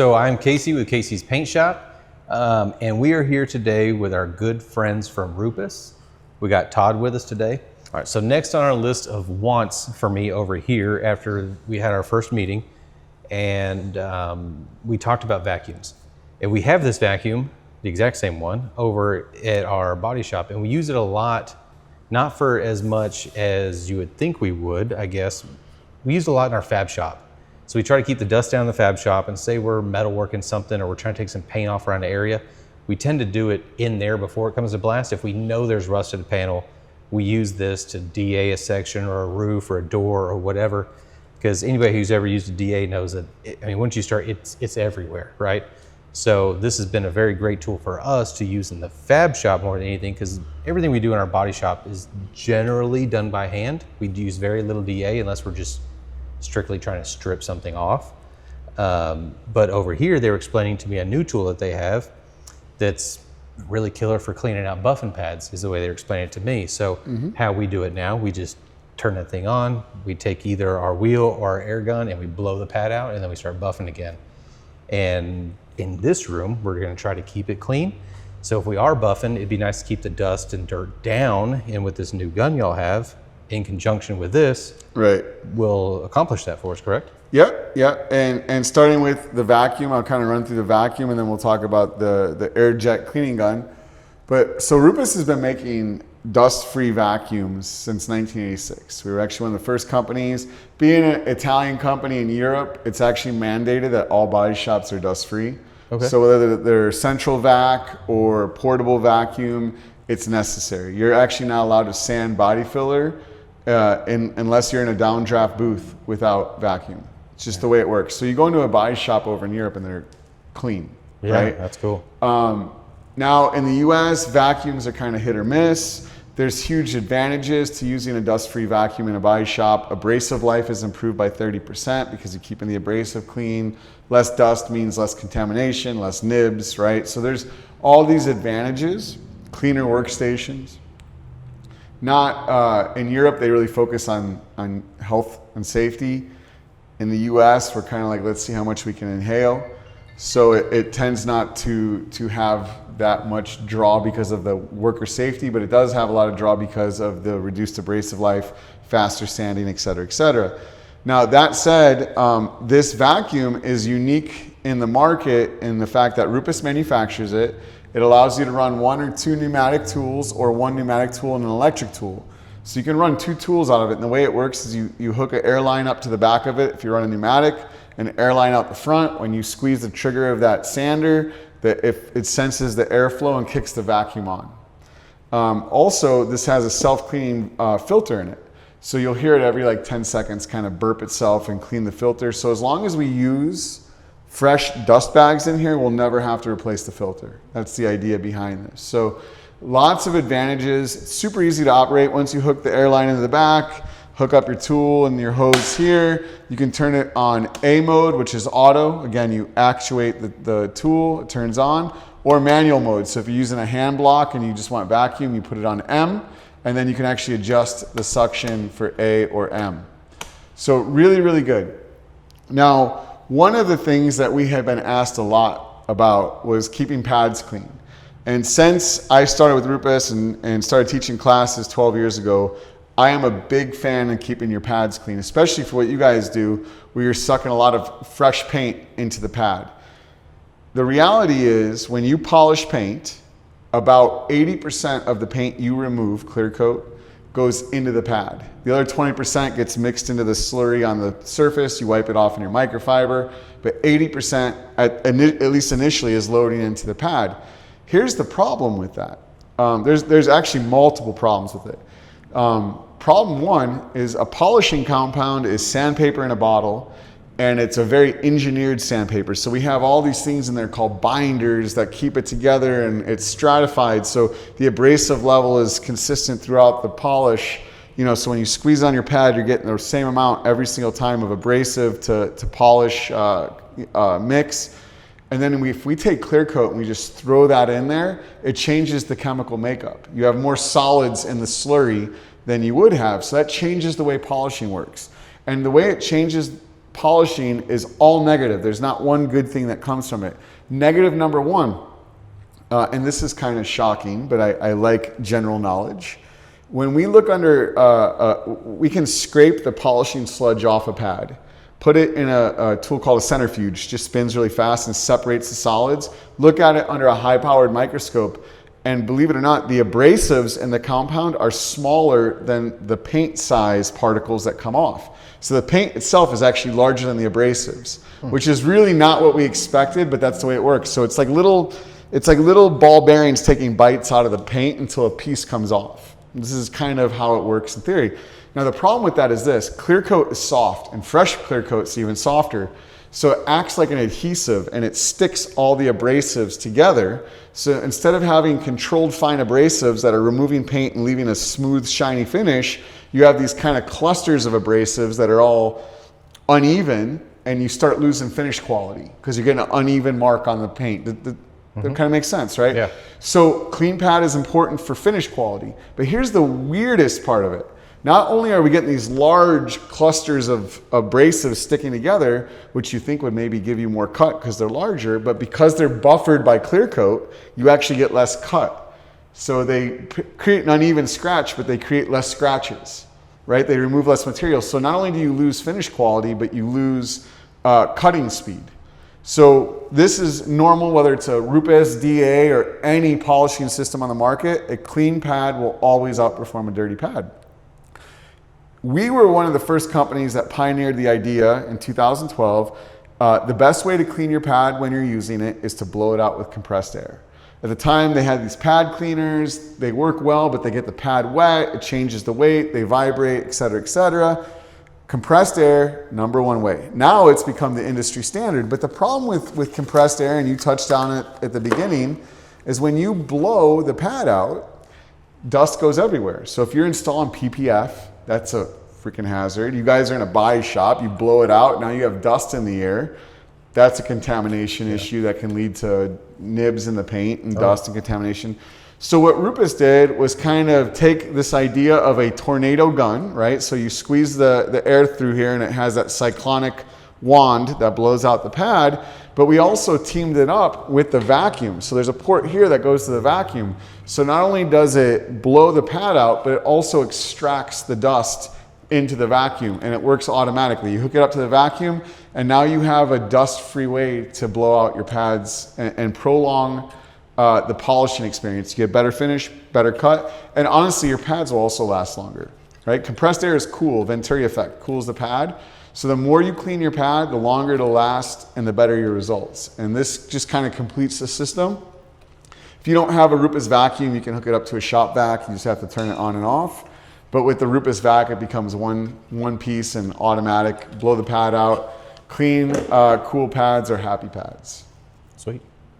So I'm Casey with Casey's Paint Shop, and we are here today with our good friends from Rupes. We got Todd with us today. All right, so next on our list of wants for me over here after we had our first meeting, and we talked about vacuums. And we have this vacuum, the exact same one, over at our body shop, and we use it a lot, not for as much as you would think we would, I guess. We use it a lot in our fab shop. So we try to keep the dust down in the fab shop, and say we're metalworking something or we're trying to take some paint off around the area. We tend to do it in there before it comes to blast. If we know there's rust in the panel, we use this to DA a section or a roof or a door or whatever, because anybody who's ever used a DA knows that, once you start, it's everywhere, right? So this has been a very great tool for us to use in the fab shop more than anything, because everything we do in our body shop is generally done by hand. We use very little DA unless we're just strictly trying to strip something off. But over here, they were explaining to me a new tool that they have that's really killer for cleaning out buffing pads, is the way they're explaining it to me. So how we do it now, we just turn that thing on, we take either our wheel or our air gun and we blow the pad out, and then we start buffing again. And in this room, we're gonna try to keep it clean. So if we are buffing, it'd be nice to keep the dust and dirt down, and with this new gun y'all have, in conjunction with this, right, will accomplish that for us, correct? Yep. And starting with the vacuum, I'll kind of run through the vacuum and then we'll talk about the air jet cleaning gun. But so Rupes has been making dust-free vacuums since 1986. We were actually one of the first companies. Being an Italian company in Europe, it's actually mandated that all body shops are dust-free. Okay. So whether they're central vac or portable vacuum, it's necessary. You're actually not allowed to sand body filler unless you're in a downdraft booth without vacuum. It's just the way it works. So you go into a body shop over in Europe and they're clean, Yeah, right? that's cool. Now in the US, vacuums are kind of hit or miss. There's huge advantages to using a dust-free vacuum in a body shop. Abrasive life is improved by 30% because you're keeping the abrasive clean. Less dust means less contamination, less nibs, right? So there's all these advantages. Cleaner workstations. Not in Europe, they really focus on health and safety. In the US, we're kind of like, let's see how much we can inhale. So it tends not to have that much draw because of the worker safety, but it does have a lot of draw because of the reduced abrasive life, faster sanding, et cetera, et cetera. Now that said, this vacuum is unique in the market in the fact that Rupes manufactures it. It allows you to run one or two pneumatic tools or one pneumatic tool and an electric tool. So you can run two tools out of it. And the way it works is you hook an air line up to the back of it if you run a pneumatic, and an air line out the front. When you squeeze the trigger of that sander, if it senses the airflow and kicks the vacuum on. Also, this has a self-cleaning filter in it. So you'll hear it every like 10 seconds kind of burp itself and clean the filter. So as long as we use fresh dust bags in here, we'll never have to replace the filter. That's the idea behind this. So lots of advantages. It's super easy to operate. Once you hook the air line into the back, hook up your tool and your hose here, you can turn it on A mode, which is auto. Again, you actuate the tool, it turns on, or manual mode. So if you're using a hand block and you just want vacuum, you put it on M, and then you can actually adjust the suction for A or M. So really, really good. Now, one of the things that we have been asked a lot about was keeping pads clean. And since I started with Rupes and started teaching classes 12 years ago, I am a big fan of keeping your pads clean, especially for what you guys do, where you're sucking a lot of fresh paint into the pad. The reality is, when you polish paint, about 80% of the paint you remove, clear coat, goes into the pad. The other 20% gets mixed into the slurry on the surface. You wipe it off in your microfiber, but 80%, at least initially, is loading into the pad. Here's the problem with that. There's actually multiple problems with it. Problem one is a polishing compound is sandpaper in a bottle, and it's a very engineered sandpaper. So we have all these things in there called binders that keep it together, and it's stratified. So the abrasive level is consistent throughout the polish. So when you squeeze on your pad, you're getting the same amount every single time of abrasive to polish mix. And then if we take clear coat and we just throw that in there, it changes the chemical makeup. You have more solids in the slurry than you would have. So that changes the way polishing works. And the way it changes polishing is all negative. There's not one good thing that comes from it. Negative number one, and this is kind of shocking, but I like general knowledge. When we look under, we can scrape the polishing sludge off a pad, put it in a tool called a centrifuge, just spins really fast and separates the solids. Look at it under a high-powered microscope, and believe it or not, the abrasives in the compound are smaller than the paint size particles that come off. So the paint itself is actually larger than the abrasives, which is really not what we expected, but that's the way it works. So it's like little ball bearings taking bites out of the paint until a piece comes off. This is kind of how it works in theory. Now the problem with that is this: clear coat is soft, and fresh clear coat is even softer. So it acts like an adhesive, and it sticks all the abrasives together. So instead of having controlled fine abrasives that are removing paint and leaving a smooth, shiny finish, you have these kind of clusters of abrasives that are all uneven, and you start losing finish quality because you're getting an uneven mark on the paint. That kind of makes sense, right? Yeah. So clean pad is important for finish quality. But here's the weirdest part of it. Not only are we getting these large clusters of abrasives sticking together, which you think would maybe give you more cut because they're larger, but because they're buffered by clear coat, you actually get less cut. So they create an uneven scratch, but they create less scratches, right? They remove less material. So not only do you lose finish quality, but you lose cutting speed. So this is normal, whether it's a Rupes, DA, or any polishing system on the market. A clean pad will always outperform a dirty pad. We were one of the first companies that pioneered the idea in 2012. The best way to clean your pad when you're using it is to blow it out with compressed air. At the time, they had these pad cleaners. They work well, but they get the pad wet. It changes the weight. They vibrate, et cetera, et cetera. Compressed air, number one way. Now it's become the industry standard. But the problem with compressed air, and you touched on it at the beginning, is when you blow the pad out, dust goes everywhere. So if you're installing PPF, that's a freaking hazard. You guys are in a body shop, you blow it out, now you have dust in the air. That's a contamination issue that can lead to nibs in the paint and dust and contamination. So what Rupes did was kind of take this idea of a tornado gun, right? So you squeeze the air through here and it has that cyclonic wand that blows out the pad, but we also teamed it up with the vacuum. So there's a port here that goes to the vacuum. So not only does it blow the pad out, but it also extracts the dust into the vacuum, and it works automatically. You hook it up to the vacuum, and now you have a dust-free way to blow out your pads and prolong the polishing experience. You get better finish, better cut, and honestly, your pads will also last longer, right? Compressed air is cool, Venturi effect, cools the pad. So the more you clean your pad, the longer it'll last and the better your results. And this just kind of completes the system. If you don't have a Rupes vacuum, you can hook it up to a shop vac. You just have to turn it on and off. But with the Rupes vac, it becomes one piece and automatic. Blow the pad out. Clean, cool pads are happy pads.